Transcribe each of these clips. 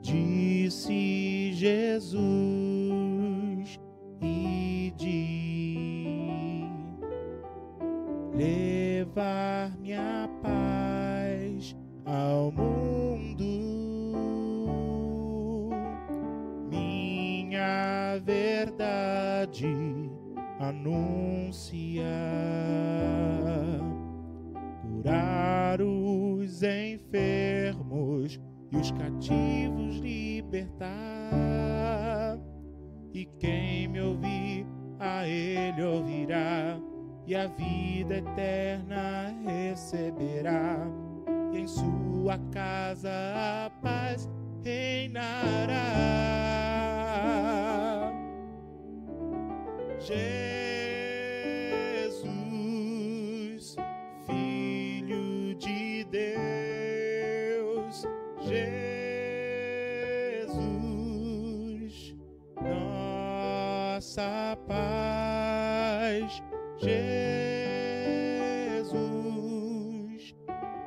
Disse Jesus, ide, levar minha paz ao mundo, minha verdade anunciar, curar os enfermos e os cativos libertar. E quem me ouvir, a ele ouvirá, e a vida eterna receberá. E em sua casa a paz reinará. Jesus, Filho de Deus, Jesus, nossa paz, Jesus,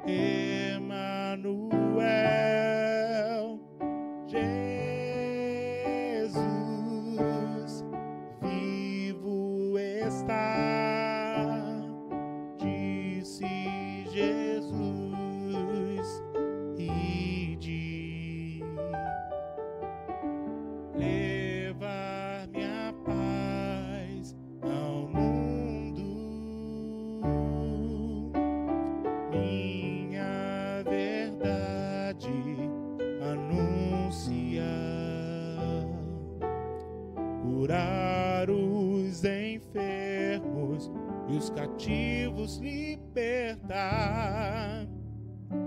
Emanuel, Jesus, vivo está, disse Jesus, ide, levar minha paz ao mundo, minha verdade anunciar, curar os enfermos e os cativos libertar.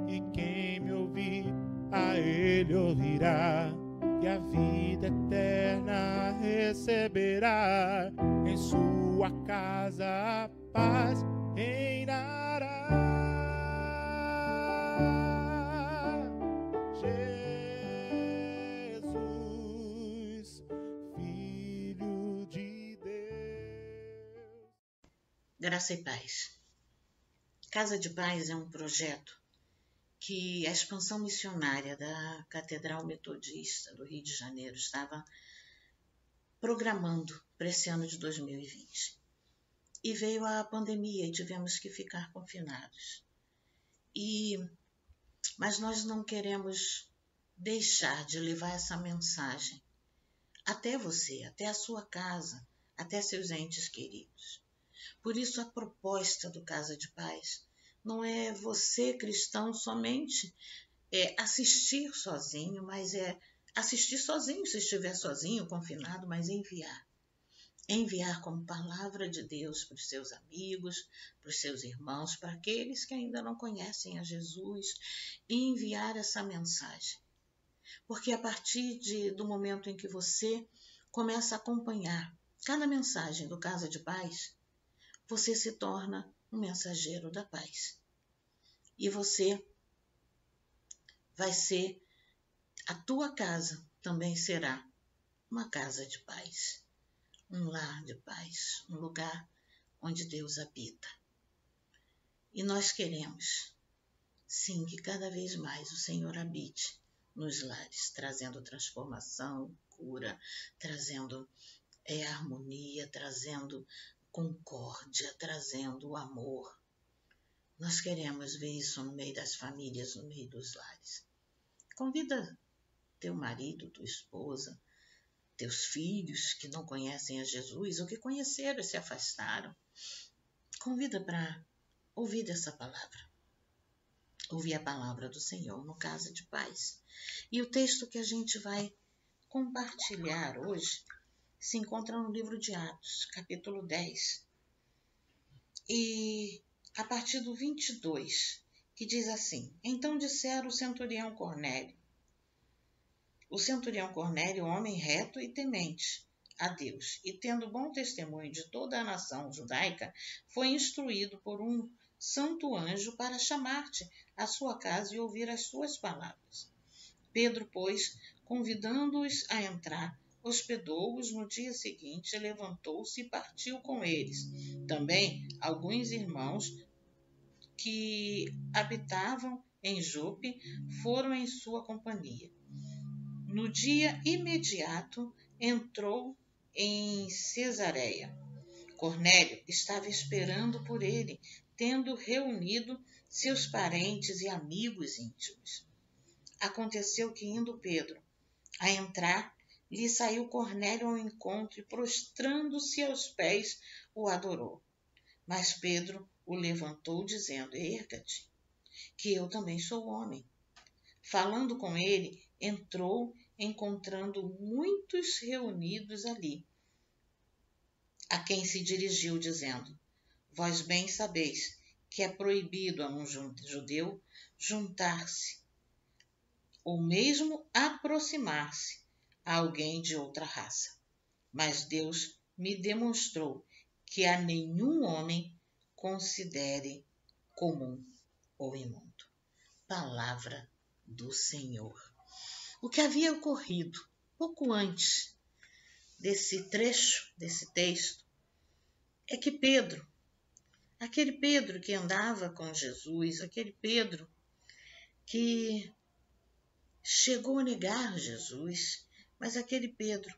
E quem me ouvir, a ele ouvirá, e a vida eterna receberá. Em sua casa a paz reinará. Jesus, Filho de Deus. Graça e paz. Casa de Paz é um projeto que a expansão missionária da Catedral Metodista do Rio de Janeiro estava programando para esse ano de 2020. E veio a pandemia e tivemos que ficar confinados. Mas nós não queremos deixar de levar essa mensagem até você, até a sua casa, até seus entes queridos. Por isso a proposta do Casa de Paz não é você, cristão, somente assistir sozinho, mas é assistir sozinho se estiver sozinho, confinado, mas enviar. Enviar como palavra de Deus para os seus amigos, para os seus irmãos, para aqueles que ainda não conhecem a Jesus, e enviar essa mensagem. Porque a partir do momento em que você começa a acompanhar cada mensagem do Casa de Paz, você se torna um mensageiro da paz. E você vai ser, a tua casa também será uma casa de paz, um lar de paz, um lugar onde Deus habita. E nós queremos, sim, que cada vez mais o Senhor habite nos lares, trazendo transformação, cura, trazendo harmonia, trazendo concórdia, trazendo amor. Nós queremos ver isso no meio das famílias, no meio dos lares. Convida teu marido, tua esposa, teus filhos que não conhecem a Jesus ou que conheceram e se afastaram. Convida para ouvir essa palavra. Ouvir a palavra do Senhor no Casa de Paz. E o texto que a gente vai compartilhar hoje se encontra no livro de Atos, capítulo 10. E a partir do 22, que diz assim: Então disseram o centurião Cornélio. O centurião Cornélio, homem reto e temente a Deus, e tendo bom testemunho de toda a nação judaica, foi instruído por um santo anjo para chamar-te à sua casa e ouvir as suas palavras. Pedro, pois, convidando-os a entrar, hospedou-os. No dia seguinte, levantou-se e partiu com eles. Também alguns irmãos que habitavam em Jope foram em sua companhia. no dia imediato, entrou em Cesareia. Cornélio estava esperando por ele, tendo reunido seus parentes e amigos íntimos. Aconteceu que, indo Pedro a entrar, lhe saiu Cornélio ao encontro e, prostrando-se aos pés, o adorou. Mas Pedro o levantou, dizendo: erga-te, que eu também sou homem. Falando com ele, entrou, encontrando muitos reunidos ali, a quem se dirigiu, dizendo: vós bem sabeis que é proibido a um judeu juntar-se ou mesmo aproximar-se a alguém de outra raça. Mas Deus me demonstrou que a nenhum homem considere comum ou imundo. Palavra do Senhor. O que havia ocorrido pouco antes desse trecho, desse texto, é que Pedro, aquele Pedro que andava com Jesus, aquele Pedro que chegou a negar Jesus, mas aquele Pedro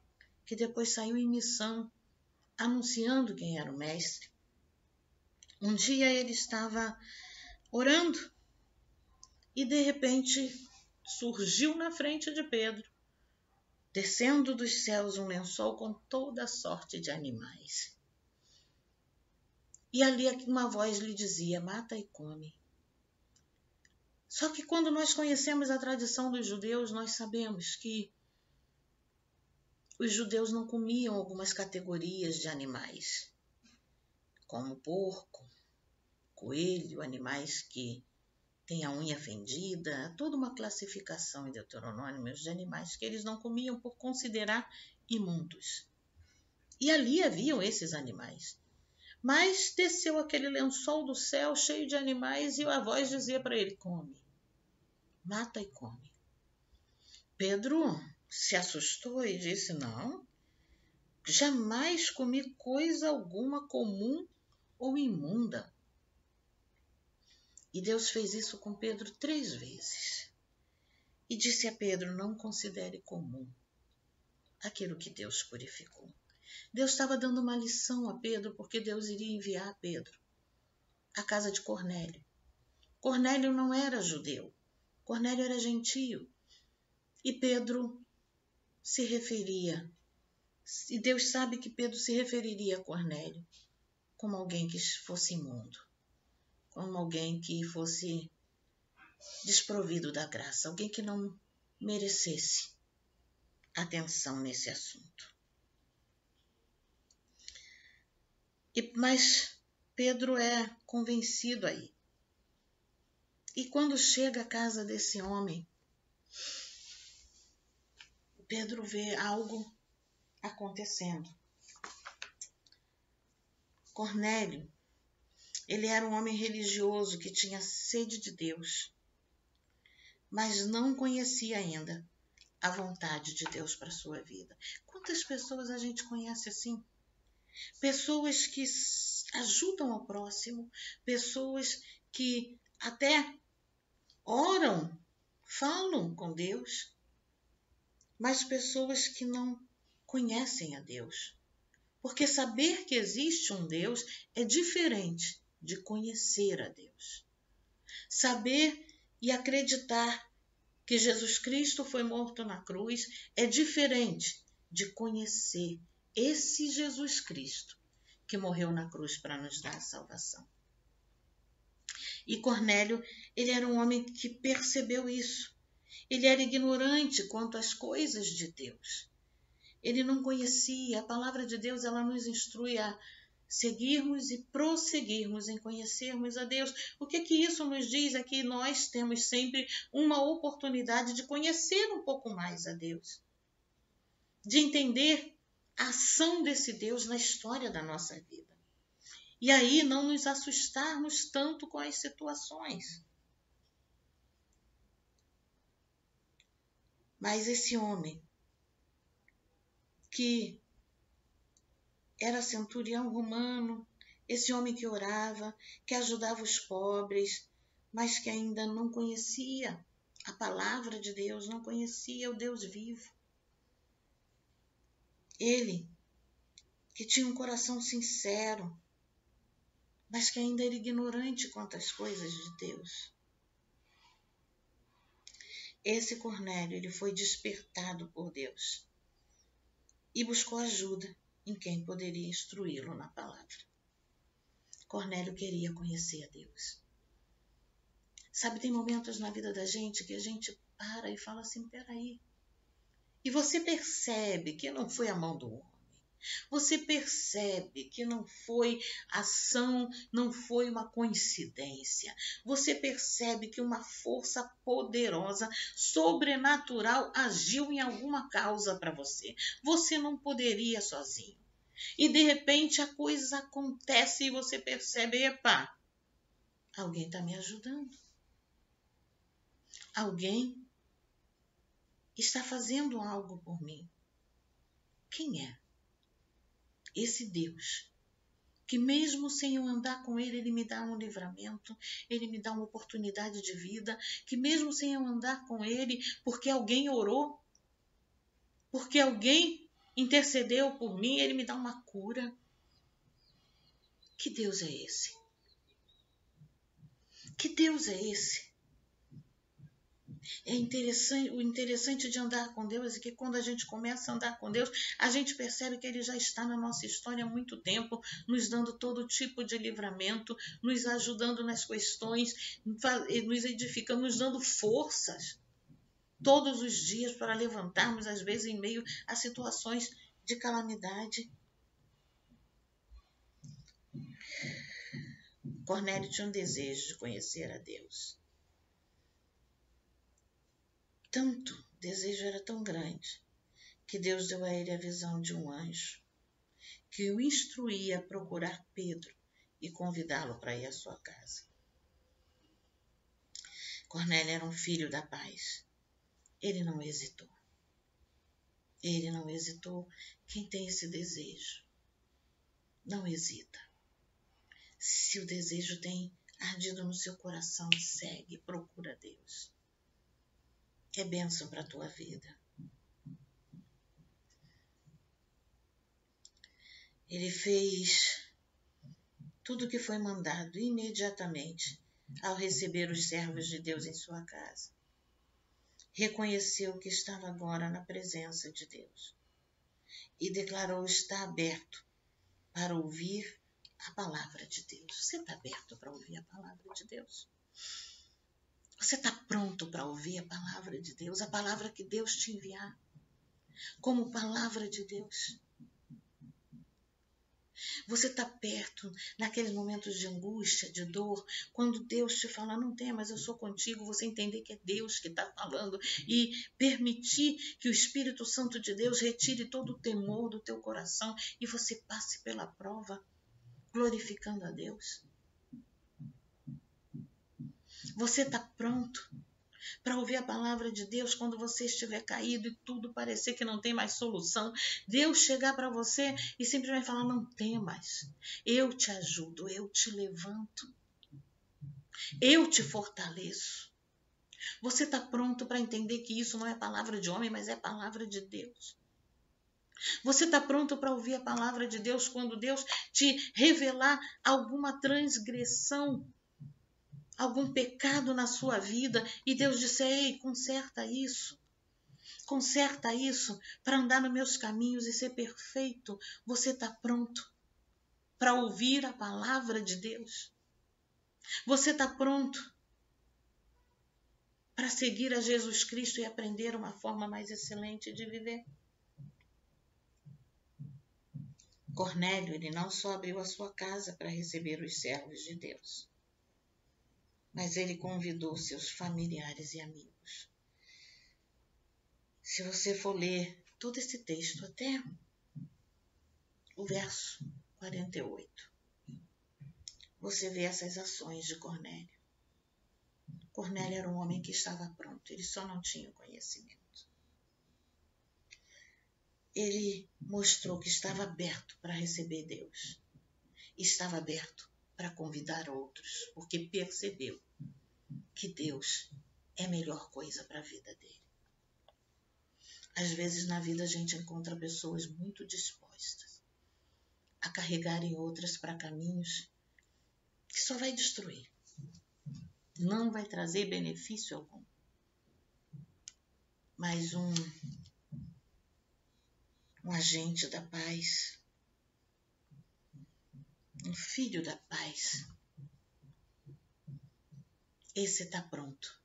que depois saiu em missão, anunciando quem era o Mestre. Um dia ele estava orando e de repente surgiu na frente de Pedro, descendo dos céus um lençol com toda sorte de animais. E ali uma voz lhe dizia: mata e come. Só que quando nós conhecemos a tradição dos judeus, nós sabemos que os judeus não comiam algumas categorias de animais, como porco, coelho, animais que têm a unha fendida, toda uma classificação em Deuteronômio de animais que eles não comiam por considerar imundos. E ali haviam esses animais. Mas desceu aquele lençol do céu cheio de animais e a voz dizia para ele: come, mata e come. Pedro se assustou e disse: não, jamais comi coisa alguma comum ou imunda. E Deus fez isso com Pedro 3 vezes. E disse a Pedro: não considere comum aquilo que Deus purificou. Deus estava dando uma lição a Pedro, porque Deus iria enviar Pedro à casa de Cornélio. Cornélio não era judeu, Cornélio era gentio. E Pedro se referia, e Deus sabe que Pedro se referiria a Cornélio como alguém que fosse imundo, como alguém que fosse desprovido da graça, alguém que não merecesse atenção nesse assunto. Mas Pedro é convencido aí. E quando chega à casa desse homem, Pedro vê algo acontecendo. Cornélio, ele era um homem religioso que tinha sede de Deus, mas não conhecia ainda a vontade de Deus para a sua vida. Quantas pessoas a gente conhece assim? Pessoas que ajudam ao próximo, pessoas que até oram, falam com Deus, mas pessoas que não conhecem a Deus. Porque saber que existe um Deus é diferente de conhecer a Deus. Saber e acreditar que Jesus Cristo foi morto na cruz é diferente de conhecer esse Jesus Cristo que morreu na cruz para nos dar a salvação. E Cornélio, ele era um homem que percebeu isso. Ele era ignorante quanto às coisas de Deus. Ele não conhecia. A palavra de Deus, ela nos instrui a seguirmos e prosseguirmos em conhecermos a Deus. O que isso nos diz é que nós temos sempre uma oportunidade de conhecer um pouco mais a Deus, de entender a ação desse Deus na história da nossa vida. E aí não nos assustarmos tanto com as situações. Mas esse homem que era centurião romano, esse homem que orava, que ajudava os pobres, mas que ainda não conhecia a palavra de Deus, não conhecia o Deus vivo. Ele, que tinha um coração sincero, mas que ainda era ignorante quanto às coisas de Deus. Esse Cornélio, ele foi despertado por Deus e buscou ajuda em quem poderia instruí-lo na palavra. Cornélio queria conhecer a Deus. Sabe, tem momentos na vida da gente que a gente para e fala assim, peraí. E você percebe que não foi a mão do homem. Você percebe que não foi ação, não foi uma coincidência. Você percebe que uma força poderosa, sobrenatural, agiu em alguma causa para você. Você não poderia sozinho. E de repente a coisa acontece e você percebe, epa, alguém está me ajudando. Alguém está fazendo algo por mim. Quem é? Esse Deus, que mesmo sem eu andar com ele, ele me dá um livramento, ele me dá uma oportunidade de vida, que mesmo sem eu andar com ele, porque alguém orou, porque alguém intercedeu por mim, ele me dá uma cura. Que Deus é esse? Que Deus é esse? O interessante de andar com Deus é que quando a gente começa a andar com Deus, a gente percebe que Ele já está na nossa história há muito tempo, nos dando todo tipo de livramento, nos ajudando nas questões, nos edificando, nos dando forças todos os dias para levantarmos, às vezes em meio a situações de calamidade. Cornélio tinha um desejo de conhecer a Deus. Tanto, o desejo era tão grande, que Deus deu a ele a visão de um anjo, que o instruía a procurar Pedro e convidá-lo para ir à sua casa. Cornélio era um filho da paz. Ele não hesitou. Ele não hesitou. Quem tem esse desejo, não hesita. Se o desejo tem ardido no seu coração, segue, procura Deus. É bênção para a tua vida. Ele fez tudo o que foi mandado imediatamente ao receber os servos de Deus em sua casa. Reconheceu que estava agora na presença de Deus e declarou estar aberto para ouvir a palavra de Deus. Você está aberto para ouvir a palavra de Deus? Você está pronto para ouvir a palavra de Deus? A palavra que Deus te enviar como palavra de Deus? Você está perto naqueles momentos de angústia, de dor, quando Deus te fala, não temas, eu sou contigo, você entender que é Deus que está falando e permitir que o Espírito Santo de Deus retire todo o temor do teu coração e você passe pela prova, glorificando a Deus. Você está pronto para ouvir a palavra de Deus quando você estiver caído e tudo parecer que não tem mais solução. Deus chegar para você e simplesmente falar, não temas, eu te ajudo, eu te levanto, eu te fortaleço. Você está pronto para entender que isso não é palavra de homem, mas é palavra de Deus. Você está pronto para ouvir a palavra de Deus quando Deus te revelar alguma transgressão, algum pecado na sua vida e Deus disse, ei, conserta isso para andar nos meus caminhos e ser perfeito. Você está pronto para ouvir a palavra de Deus? Você está pronto para seguir a Jesus Cristo e aprender uma forma mais excelente de viver? Cornélio, ele não só abriu a sua casa para receber os servos de Deus, mas ele convidou seus familiares e amigos. Se você for ler todo esse texto até o verso 48, você vê essas ações de Cornélio. Cornélio era um homem que estava pronto, ele só não tinha o conhecimento. Ele mostrou que estava aberto para receber Deus, estava aberto para convidar outros, porque percebeu que Deus é a melhor coisa para a vida dele. Às vezes na vida a gente encontra pessoas muito dispostas a carregarem outras para caminhos que só vai destruir. Não vai trazer benefício algum. Mas um agente da paz, um filho da paz, esse está pronto.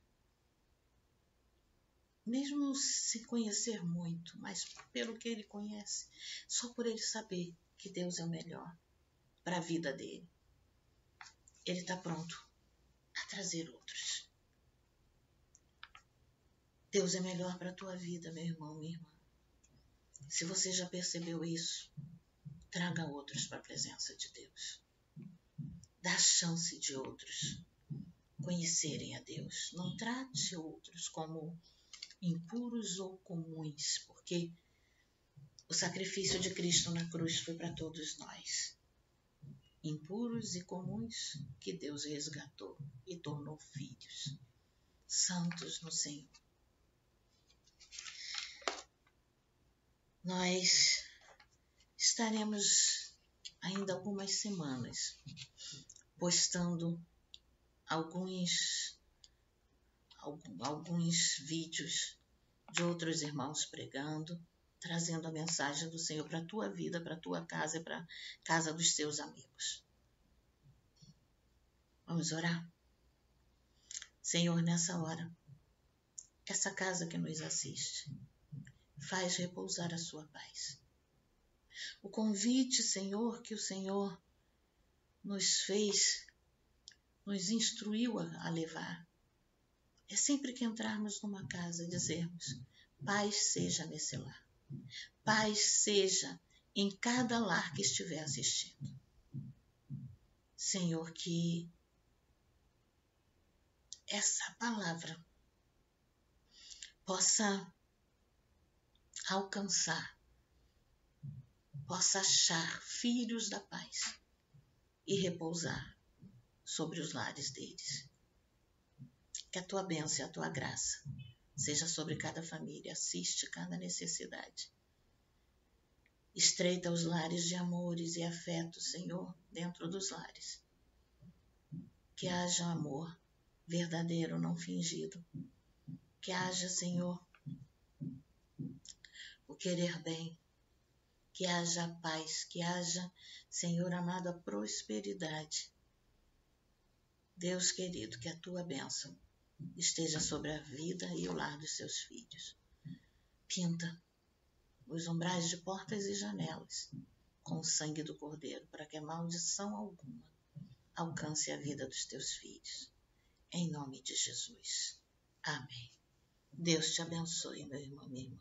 Mesmo sem conhecer muito, mas pelo que ele conhece, só por ele saber que Deus é o melhor para a vida dele, ele está pronto a trazer outros. Deus é melhor para a tua vida, meu irmão, minha irmã. Se você já percebeu isso, traga outros para a presença de Deus. Dá chance de outros conhecerem a Deus. Não trate outros como impuros ou comuns, porque o sacrifício de Cristo na cruz foi para todos nós. Impuros e comuns que Deus resgatou e tornou filhos, santos no Senhor. Nós estaremos ainda algumas semanas postando alguns vídeos de outros irmãos pregando, trazendo a mensagem do Senhor para a tua vida, para a tua casa e para a casa dos teus amigos. Vamos orar? Senhor, nessa hora, essa casa que nos assiste, faz repousar a sua paz. O convite, Senhor, que o Senhor nos fez, nos instruiu a levar, é sempre que entrarmos numa casa dizermos: paz seja nesse lar. Paz seja em cada lar que estiver assistindo. Senhor, que essa palavra possa alcançar, possa achar filhos da paz e repousar sobre os lares deles. Que a tua bênção e a tua graça seja sobre cada família, assiste cada necessidade. Estreita os lares de amores e afetos, Senhor, dentro dos lares. Que haja amor verdadeiro, não fingido. Que haja, Senhor, o querer bem. Que haja paz, que haja, Senhor amado, a prosperidade. Deus querido, que a tua bênção esteja sobre a vida e o lar dos seus filhos. Pinta os umbrais de portas e janelas com o sangue do Cordeiro, para que a maldição alguma alcance a vida dos teus filhos. Em nome de Jesus. Amém. Deus te abençoe, meu irmão, minha irmã.